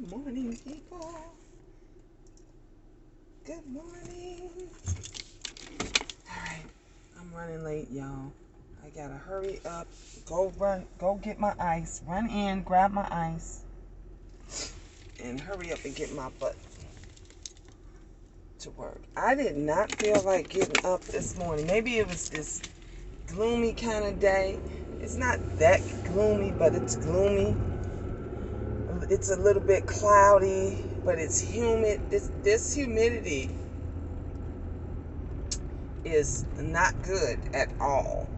Good morning, people. Good morning. Alright, I'm running late, y'all. I gotta hurry up. Go get my ice. Run in, grab my ice, and hurry up and get my butt to work. I did not feel like getting up this morning. Maybe it was this gloomy kind of day. It's not that gloomy, but it's gloomy. It's a little bit cloudy, but it's humid. This humidity is not good at all.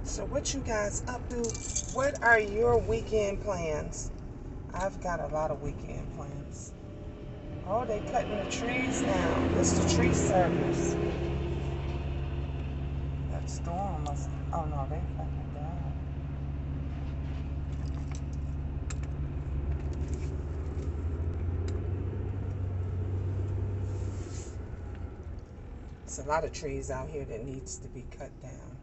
So what you guys up to? What are your weekend plans? I've got a lot of weekend plans. Oh, they cutting the trees now. It's the tree service. That storm must. Oh no, they cutting it down. It's a lot of trees out here that needs to be cut down.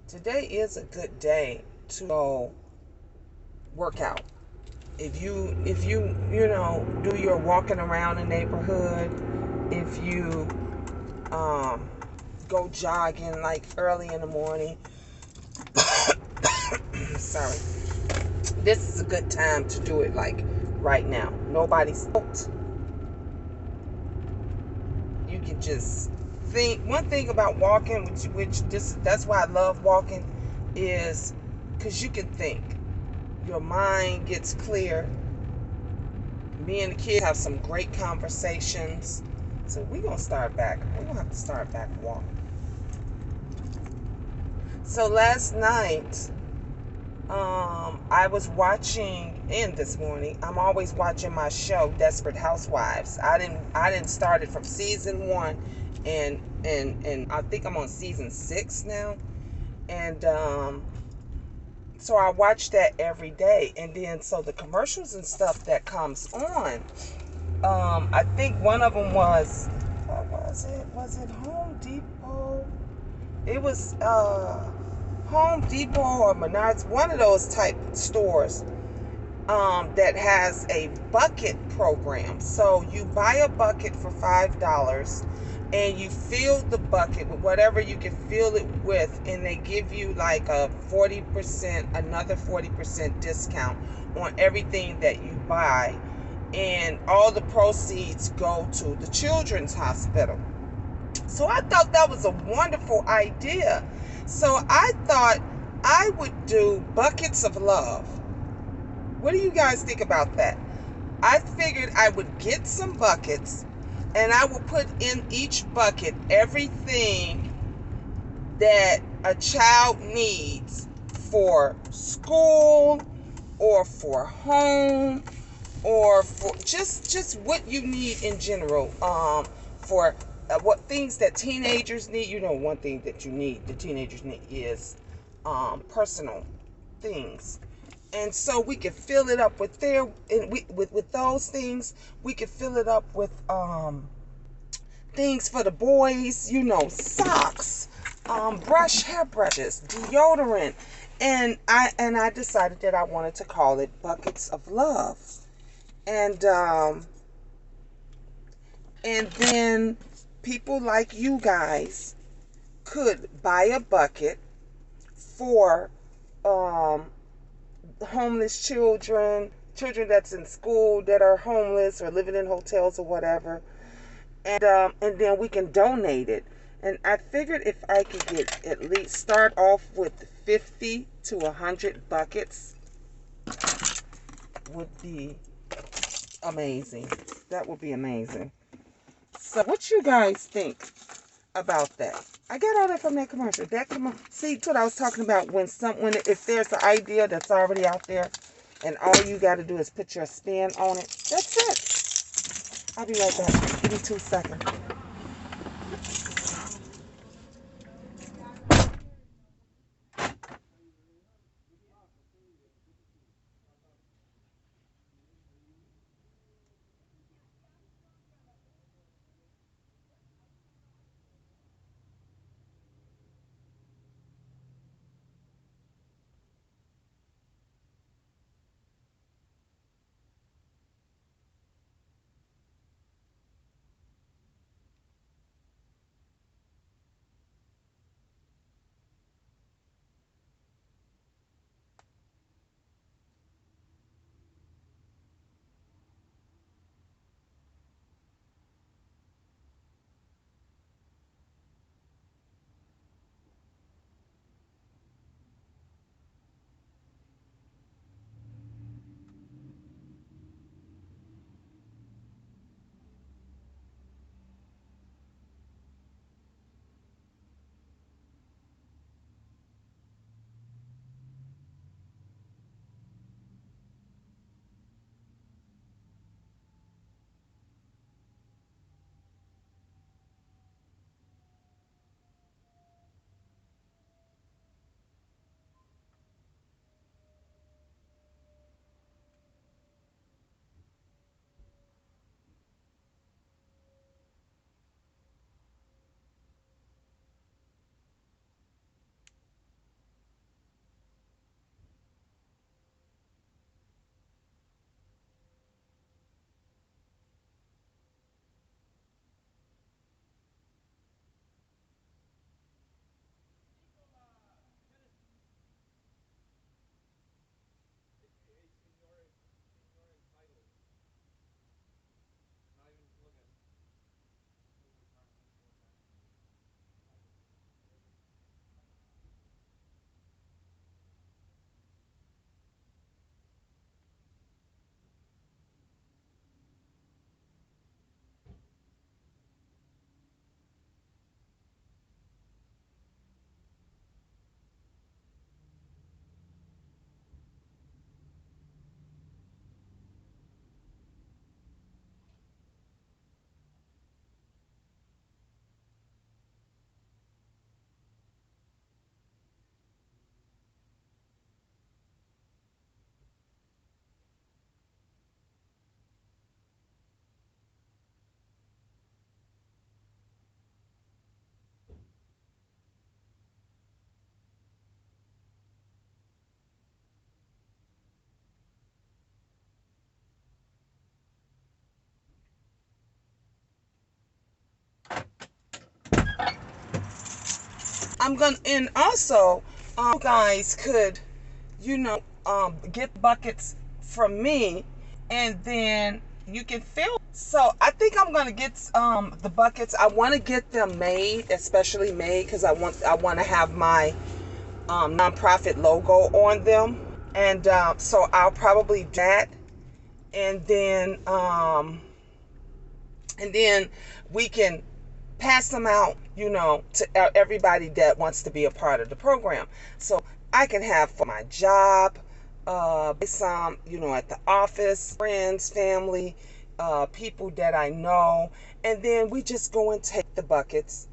Today is a good day to go work out. If you do your walking around the neighborhood, if you go jogging like early in the morning, sorry, this is a good time to do it like right now. Nobody's out. You can just think. One thing about walking, that's why I love walking, is because you can think. Your mind gets clear. Me and the kids have some great conversations. So we're going to start back. We're going to have to start back walking. So last night, I was watching, and this morning, I'm always watching my show, Desperate Housewives. I didn't start it from season 1, and I think I'm on season 6 now. And so I watch that every day. And then so the commercials and stuff that comes on, I think one of them was, what was it? Was it Home Depot? It was Home Depot or Menards, one of those type stores that has a bucket program. So you buy a bucket for $5 and you fill the bucket with whatever you can fill it with, and they give you like a 40%, another 40% discount on everything that you buy, and all the proceeds go to the children's hospital. So I thought that was a wonderful idea. So I thought I would do buckets of love. What do you guys think about that? I figured I would get some buckets, and I will put in each bucket everything that a child needs for school or for home or for just what you need in general, for what things that teenagers need. One thing that the teenagers need is personal things. And so we can fill it up with with those things. We can fill it up with things for the boys, socks, hair brushes, deodorant. And I decided that I wanted to call it Buckets of Love. And then people like you guys could buy a bucket for homeless children that's in school that are homeless or living in hotels or whatever, and then we can donate it. And I figured if I could get at least start off with 50 to 100 buckets would be amazing. That would be amazing. So what you guys think about that? I got all that from that commercial. See, that's what I was talking about. If there's an idea that's already out there, and all you got to do is put your spin on it. That's it. I'll be right back. Give me 2 seconds. I'm gonna, and also, you guys could, get buckets from me, and then you can fill. So I think I'm gonna get the buckets. I want to get them made, especially made, because I want to have my nonprofit logo on them, and so I'll probably do that, and then we can pass them out, to everybody that wants to be a part of the program. So I can have for my job, some, at the office, friends, family, people that I know, and then we just go and take the buckets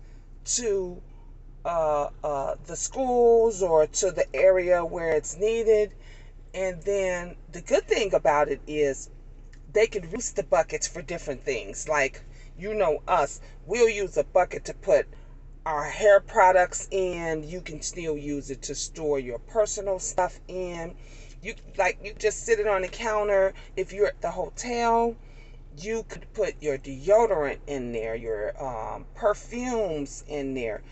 to the schools or to the area where it's needed. And then the good thing about it is they could use the buckets for different things. Like, us, we'll use a bucket to put our hair products in. You can still use it to store your personal stuff in. You just sit it on the counter. If you're at the hotel, you could put your deodorant in there, your perfumes in there.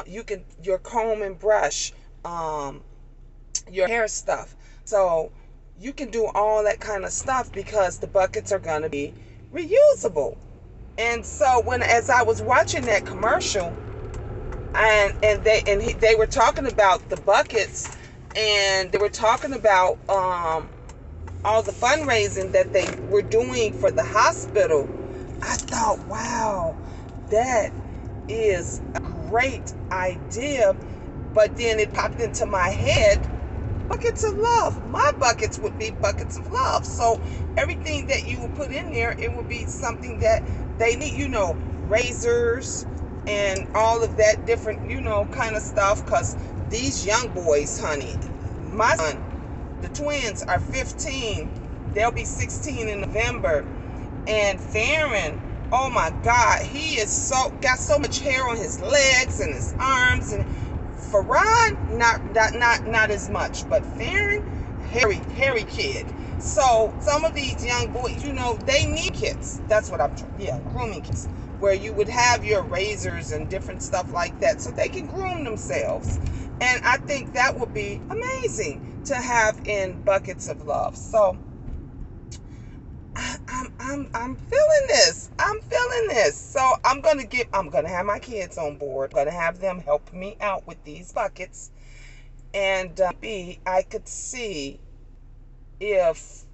Your comb and brush, your hair stuff. So you can do all that kind of stuff because the buckets are going to be reusable. And so as I was watching that commercial, and they were talking about the buckets, and they were talking about all the fundraising that they were doing for the hospital, I thought, wow, that is a great idea. But then it popped into my head, buckets of love. My buckets would be buckets of love. So everything that you would put in there, it would be something that they need, razors and all of that different, kind of stuff. Because these young boys, honey, my son, the twins are 15. They'll be 16 in November. And Farron, oh my God, he is got so much hair on his legs and his arms. And Farron, not as much, but Farron, hairy kid. So some of these young boys, they need kits. That's what grooming kits, where you would have your razors and different stuff like that, so they can groom themselves. And I think that would be amazing to have in buckets of love. So I'm feeling this. So I'm gonna have my kids on board. I'm gonna have them help me out with these buckets, and I could see if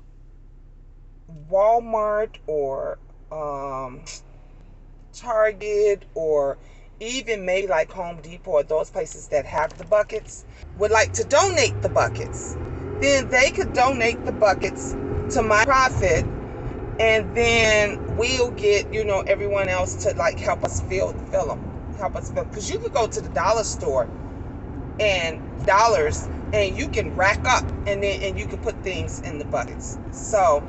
Walmart or Target, or even maybe like Home Depot, or those places that have the buckets, would like to donate the buckets. Then they could donate the buckets to my profit, and then we'll get, everyone else to help us fill them. Because you could go to the dollar store and you can rack up, and you can put things in the buckets. So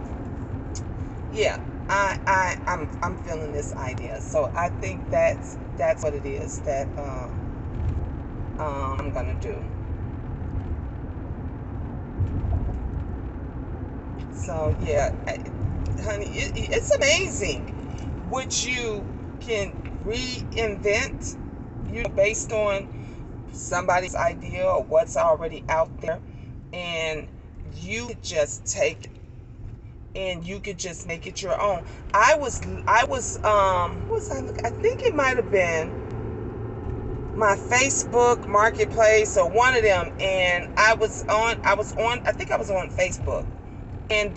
yeah, I'm feeling this idea. So I think that's what it is that I'm gonna do. So yeah, honey, it's amazing what you can reinvent, based on somebody's idea or what's already out there, and you could just take it and you could just make it your own. I think it might have been my Facebook Marketplace or one of them, and I think I was on Facebook, and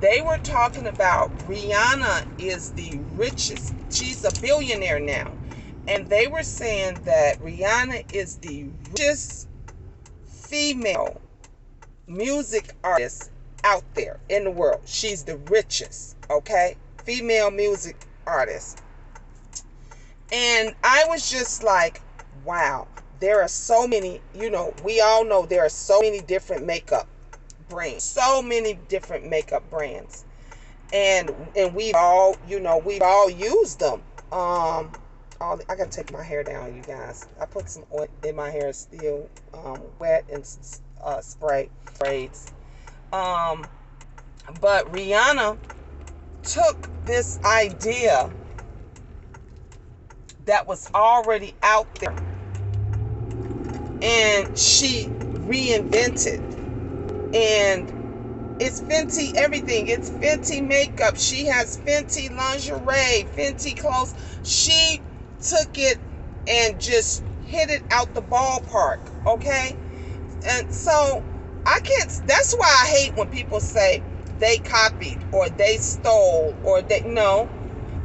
they were talking about Rihanna is the richest. She's a billionaire now. And they were saying that Rihanna is the richest female music artist out there in the world. She's the richest, okay? Female music artist. And I was just like, wow, there are so many, we all know there are so many different makeup brands. So many different makeup brands. And we've all used them. I gotta take my hair down, you guys. I put some oil in my hair, still wet, and braids. But Rihanna took this idea that was already out there, and she reinvented. And it's Fenty everything. It's Fenty makeup. She has Fenty lingerie, Fenty clothes. She took it and just hit it out the ballpark, okay? And so I can't, that's why I hate when people say they copied or they stole or they, no.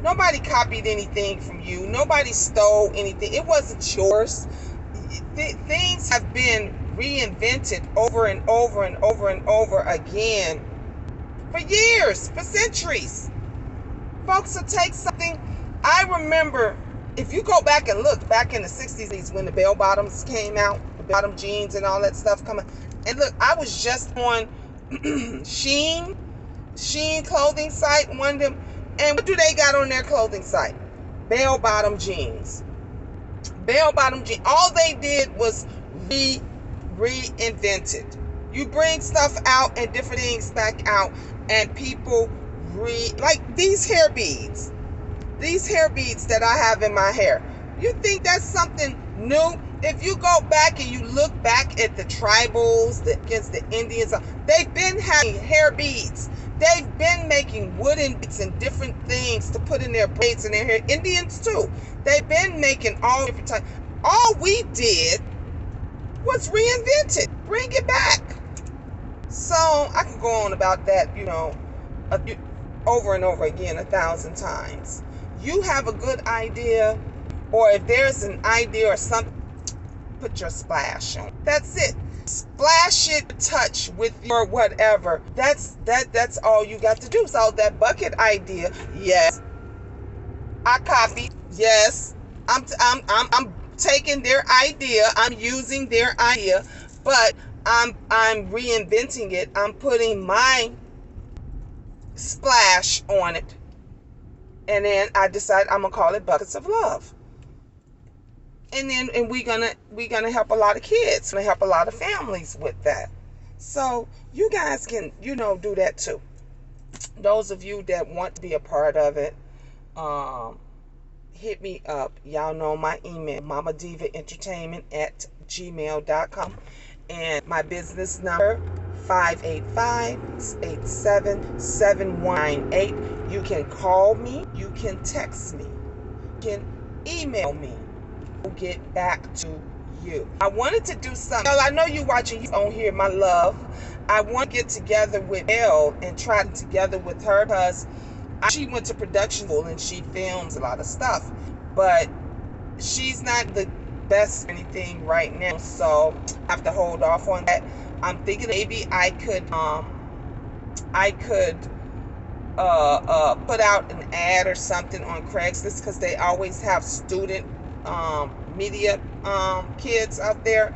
Nobody copied anything from you. Nobody stole anything. It wasn't yours. Things have been reinvented over and over and over and over again for years, for centuries. Folks will take something. I remember, if you go back and look back in the 60s when the bell bottoms came out, the bottom jeans and all that stuff coming. And look, I was just on Shein clothing site, one of them. And what do they got on their clothing site? Bell bottom jeans. Bell bottom jeans. All they did was reinvented. You bring stuff out and different things back out, and people like these hair beads. These hair beads that I have in my hair. You think that's something new? If you go back and you look back at the tribals, against the Indians, they've been having hair beads. They've been making wooden beads and different things to put in their braids and their hair. Indians too. They've been making all different types. All we did was reinvent it. Bring it back. So I can go on about that, over and over again 1,000 times. You have a good idea, or if there's an idea or something, put your splash on. That's it. Splash it, touch with your whatever. That's all you got to do. So that bucket idea, yes, I copied. Yes, I'm taking their idea. I'm using their idea, but I'm reinventing it. I'm putting my splash on it, and then I decide I'm gonna call it Buckets of Love. And we're gonna help a lot of kids, gonna help a lot of families with that. So you guys can, do that too. Those of you that want to be a part of it, hit me up. Y'all know my email, mamadivaentertainment@gmail.com, and my business number 585-687-7198. You can call me, you can text me, you can email me. Get back to you. I wanted to do something. I know you watching on here, my love. I want to get together with Elle and try together with her, because she went to production school and she films a lot of stuff, but she's not the best at anything right now, so I have to hold off on that. I'm thinking maybe I could put out an ad or something on Craigslist, because they always have student media kids out there,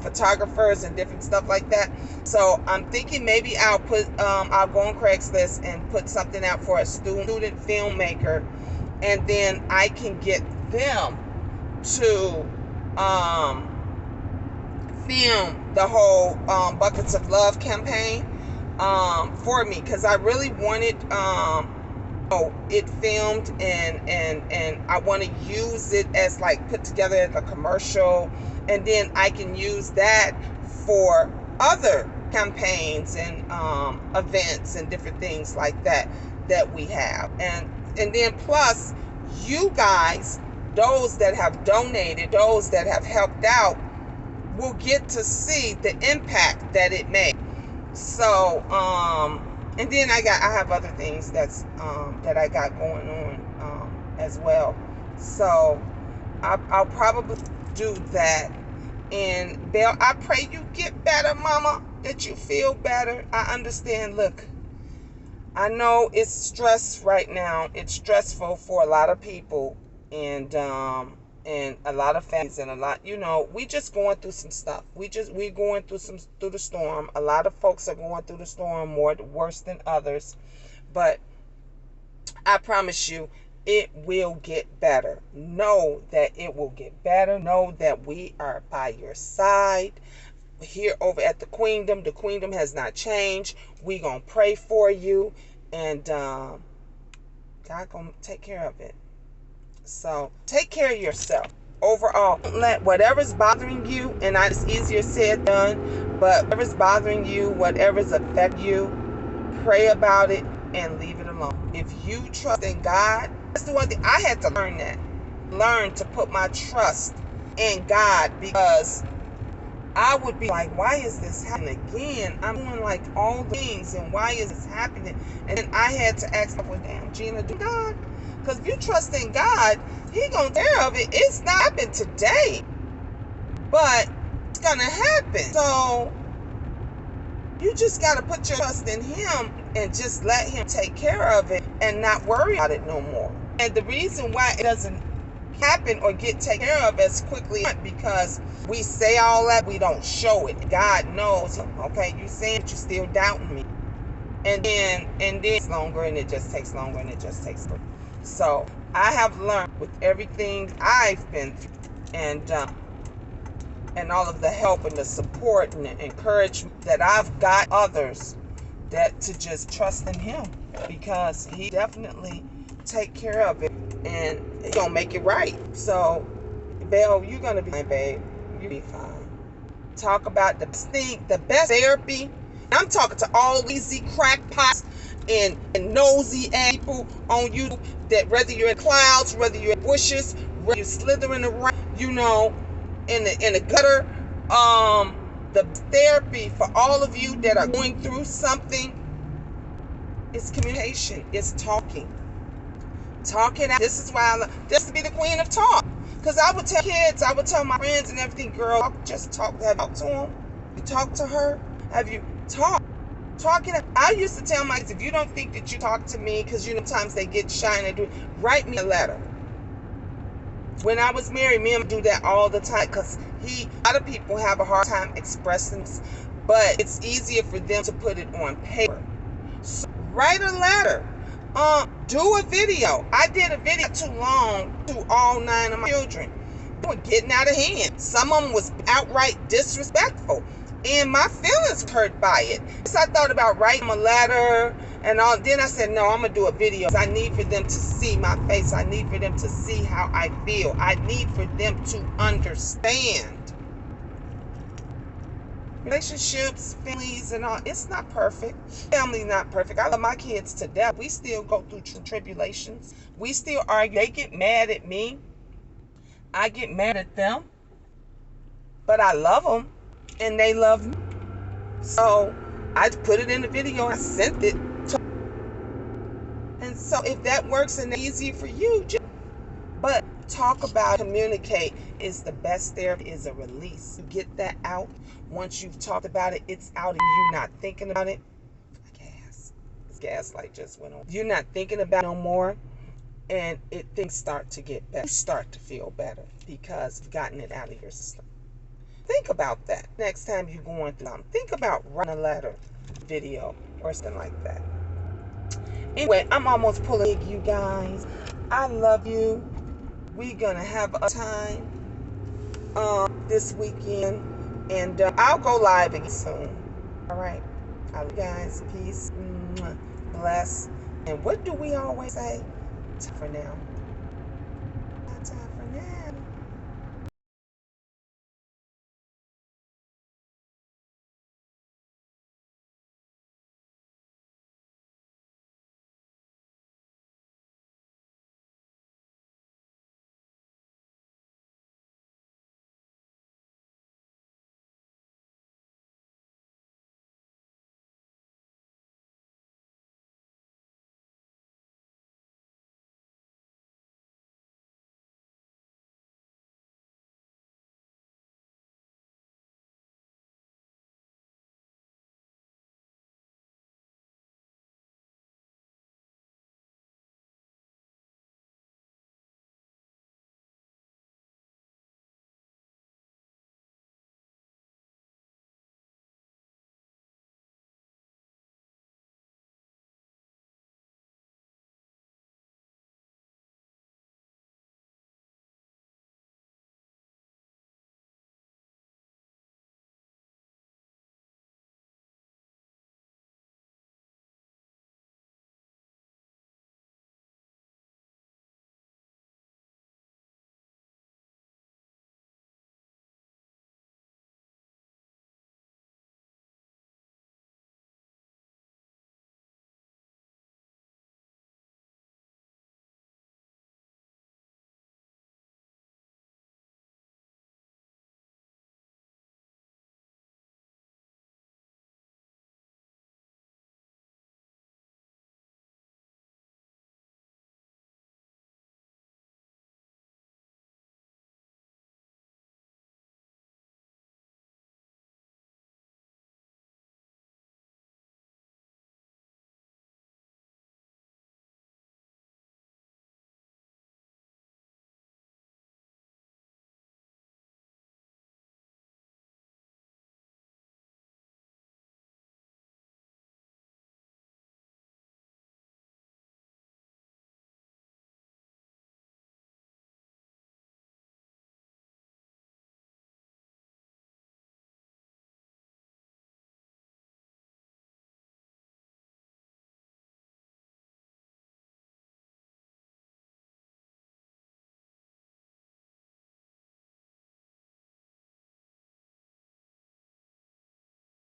photographers and different stuff like that. So I'm thinking maybe I'll go on Craigslist and put something out for a student filmmaker, and then I can get them to film the whole Buckets of Love campaign for me, because I really wanted it filmed, and I want to use it as like put together as a commercial, and then I can use that for other campaigns and events and different things like that we have, and then plus you guys, those that have donated, those that have helped out, will get to see the impact that it made. So and then I have other things that I got going on as well. So I'll probably do that. And Belle, I pray you get better, Mama, that you feel better. I understand. Look, I know it's stress right now. It's stressful for a lot of people, and a lot of families, and a lot, we just going through some stuff. We're going through the storm. A lot of folks are going through the storm worse than others, but I promise you, it will get better. Know that it will get better. Know that we are by your side here over at the Queendom. The Queendom has not changed. We gonna pray for you, and God gonna take care of it. So take care of yourself. overall, don't let whatever's bothering you, and it's easier said than done, but whatever's bothering you, whatever's affecting you, pray about it and leave it alone. If you trust in God, that's the one thing I had to learn that. Learn to put my trust in God, because I would be like, why is this happening again? I'm doing like all the things, and why is this happening? And then I had to ask, well, damn, Gina, do God? Because if you trust in God, He gonna take care of it. It's not happening today, but it's gonna happen. So you just gotta put your trust in Him and just let Him take care of it and not worry about it no more. And the reason why it doesn't happen or get taken care of as quickly, because we say all that, we don't show it. God knows, okay, you saying that you still doubting me, and then it's longer, and it just takes longer, and it just takes longer. So I have learned with everything I've been through, and all of the help and the support and the encouragement that I've got others, that to just trust in Him, because He definitely take care of it, and He gonna make it right. So, Belle, you're gonna be fine, babe. You'll be fine. Talk about the thing, the best therapy. I'm talking to all these crackpots and nosy people on YouTube, that whether you're in clouds, whether you're in bushes, whether you're slithering around, in the gutter, the therapy for all of you that are going through something is communication. It's talking. Talking out. This is why I love just to be the queen of talk. Because I would tell kids, I would tell my friends and everything, girl, just talk. Have you talked to them? You talk to her? Have you talked? Talking. I used to tell my kids, if you don't think that you talk to me, because sometimes they get shy and they do, write me a letter. When I was married, me and him do that all the time, because a lot of people have a hard time expressing, but it's easier for them to put it on paper. So write a letter. Do a video. I did a video too long to all 9 of my children. They were getting out of hand. Some of them was outright disrespectful, and my feelings hurt by it. So I thought about writing a letter and all. Then I said, no, I'm gonna do a video. I need for them to see my face. I need for them to see how I feel. I need for them to understand. Relationships, families, and all, it's not perfect. Family's not perfect. I love my kids to death. We still go through tribulations. We still argue. They get mad at me. I get mad at them. But I love them, and they love me. So I put it in the video. I sent it to them. And so if that works and easy for you, but talk about, communicate is the best therapy, is a release. You get that out. Once you've talked about it, it's out, and you're not thinking about it. Gas light just went on. You're not thinking about it no more, and things start to get better. You start to feel better because you've gotten it out of your system. Think about that next time you're going through something. Think about writing a letter, video, or something like that. Anyway, I'm almost pulling you guys. I love you. We're gonna have a time this weekend, and I'll go live again soon. All right, I love you guys. Peace, bless, and what do we always say? For now.